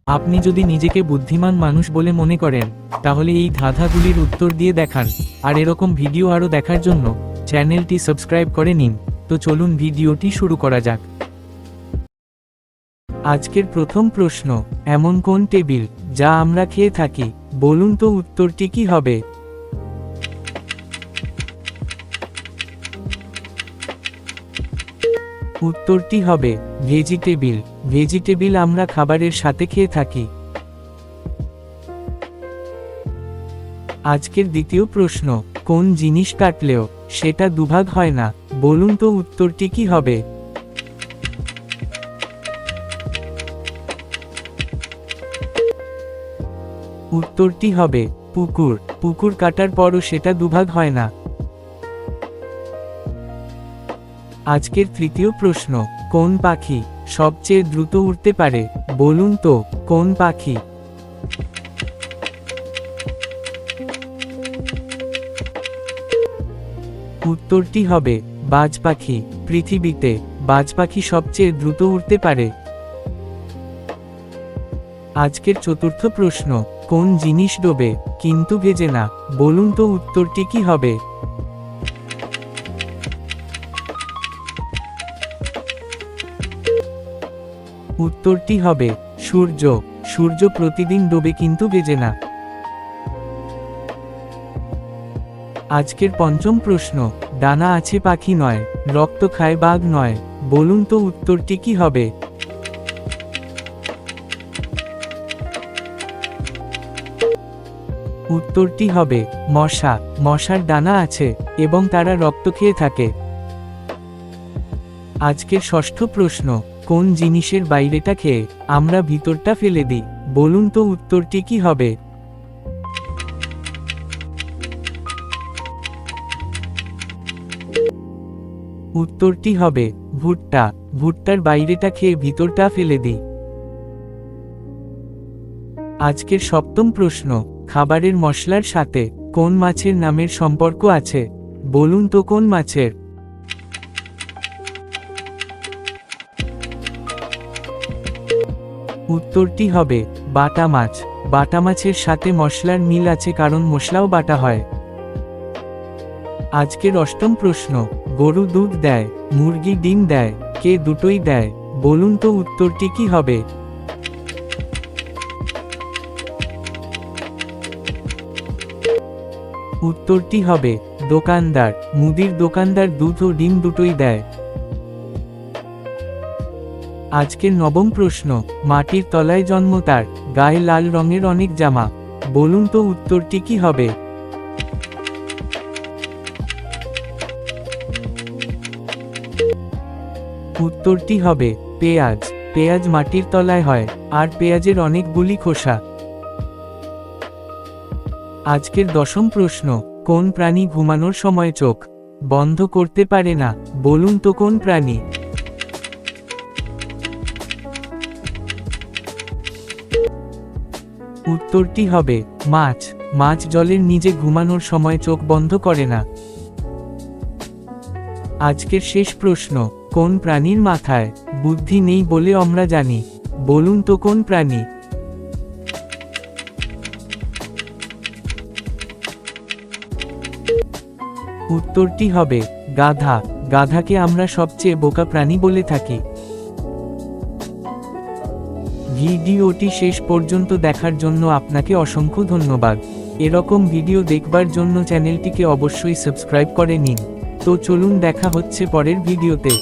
আপনি যদি নিজেকে বুদ্ধিমান মানুষ বলে মনে করেন, তাহলে এই ধাঁধাগুলির উত্তর দিয়ে দেখান। আর এরকম ভিডিও আরও দেখার জন্য চ্যানেলটি সাবস্ক্রাইব করে নিন। তো চলুন ভিডিওটি শুরু করা যাক। আজকের প্রথম প্রশ্ন, এমন কোন টেবিল যা আমরা খেয়ে থাকি? বলুন তো উত্তরটি কি হবে? উত্তরটি হবে ভেজিটেবিল। ভেজিটেবিল আমরা খাবারের সাথে খেয়ে থাকি। আজকের দ্বিতীয় প্রশ্ন, কোন জিনিস কাটলেও সেটা দুভাগ হয় না? বলুন তো উত্তরটি কি হবে? উত্তরটি হবে পুকুর। পুকুর কাটার পরও সেটা দুভাগ হয় না। আজকের তৃতীয় প্রশ্ন, কোন পাখি সবচেয়ে দ্রুত উড়তে পারে? বলুন তো কোন পাখি? উত্তরটি হবে বাজ পাখি। পৃথিবীতে বাজ পাখি সবচেয়ে দ্রুত উড়তে পারে। আজকের চতুর্থ প্রশ্ন, কোন জিনিস ডোবে কিন্তু ভেজে না? বলুন তো উত্তরটি কি হবে? উত্তরটি হবে সূর্য। সূর্য প্রতিদিন ডোবে কিন্তু ভেজে না। আজকের পঞ্চম প্রশ্ন, ডানা আছে পাখি নয়, রক্ত খায় বাঘ নয়। বলুন তো উত্তরটি কি হবে? উত্তরটি হবে মশা। মশার ডানা আছে এবং তারা রক্ত খেয়ে থাকে। আজকের ষষ্ঠ প্রশ্ন, কোন জিনিসের বাইরেটা খেয়ে আমরা ভিতরটা ফেলে দিই? বলুন তো উত্তরটি কি হবে? উত্তরটি হবে ভুট্টা। ভুট্টার বাইরেটা খেয়ে ভিতরটা ফেলে দিই। আজকের সপ্তম প্রশ্ন, খাবারের মশলার সাথে কোন মাছের নামের সম্পর্ক আছে? বলুন তো কোন মাছের? উত্তরটি হবে বাটা মাছ। বাটা মাছের সাথে মশলার মিল আছে কারণ মশলাও বাটা হয়। আজকের অষ্টম প্রশ্ন, গরু দুধ দেয়, মুরগি ডিম দেয়, কে দুটোই দেয়? বলুন তো উত্তরটি কি হবে? উত্তরটি হবে দোকানদার। মুদির দোকানদার দুধ ও ডিম দুটোই দেয়। আজকের নবম প্রশ্ন, মাটির তলায় জন্ম তার, গায়ে লাল রঙের অনেক জামা। বলুন তো উত্তরটি কি হবে? উত্তরটি হবে পেঁয়াজ। পেঁয়াজ মাটির তলায় হয় আর পেঁয়াজের অনেকগুলি খোসা। আজকের দশম প্রশ্ন, কোন প্রাণী ঘুমানোর সময় চোখ বন্ধ করতে পারে না? বলুন তো কোন প্রাণী? উত্তরটি হবে মাছ। মাছ জলের নিচে ঘুমানোর সময় চোখ বন্ধ করে না। আজকের শেষ প্রশ্ন, কোন প্রাণীর মাথায় বুদ্ধি নেই বলে আমরা জানি? বলুন তো কোন প্রাণী? উত্তরটি হবে গাধা। গাধাকে আমরা সবচেয়ে বোকা প্রাণী বলে থাকি। ভিডিওটি শেষ পর্যন্ত দেখার জন্য আপনাকে অসংখ্য ধন্যবাদ। এরকম ভিডিও দেখবার জন্য চ্যানেলটিকে অবশ্যই সাবস্ক্রাইব করে নিন। তো চলুন দেখা হচ্ছে পরের ভিডিওতে।